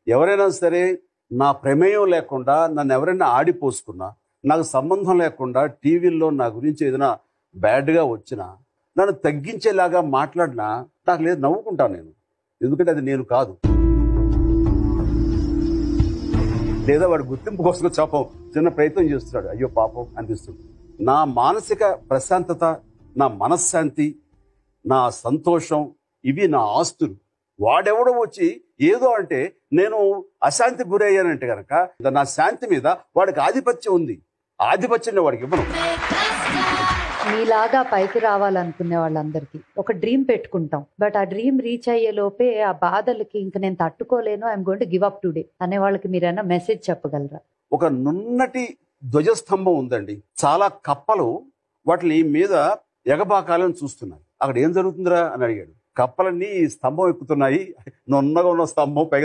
ఎవరైనా సరే నా ప్రమేయం లేకుండా నన్ను ఎవరైనా ఆడిపోసుకున్నా, నాకు సంబంధం లేకుండా టీవీల్లో నా గురించి ఏదైనా బ్యాడ్గా వచ్చినా, నన్ను తగ్గించేలాగా మాట్లాడినా నాకు లేదు, నవ్వుకుంటాను నేను. ఎందుకంటే అది నేను కాదు. లేదా వాడు గుర్తింపు కోసం పాపం చిన్న ప్రయత్నం చేస్తున్నాడు, అయ్యో పాపం అనిపిస్తుంది. నా మానసిక ప్రశాంతత, నా మనశ్శాంతి, నా సంతోషం, ఇవి నా ఆస్తులు. వాడెవడో వచ్చి ఏదో అంటే నేను అశాంతి గురయ్యానంటే కనుక నా శాంతి మీద వాడికి ఆధిపత్యం ఉంది. ఆధిపత్యం వాడికి ఇవ్వను. మీలాగా పైకి రావాలనుకునే వాళ్ళందరికీ ఒక డ్రీమ్ పెట్టుకుంటాం. బట్ ఆ డ్రీమ్ రీచ్ అయ్యే లోపే ఆ బాధలకి ఇంక నేను తట్టుకోలేను, I'm going to give up today అనే వాళ్ళకి మీరైనా మెసేజ్ చెప్పగలరా? ఒక నున్నటి ధ్వజస్తంభం ఉందండి. చాలా కప్పలు వాటి మీద ఎగబాకాలని చూస్తున్నాయి. అక్కడ ఏం జరుగుతుందిరా అని అడిగాడు. కప్పలన్నీ స్తంభం ఎక్కుతున్నాయి, నున్నగా ఉన్న స్తంభం పైగా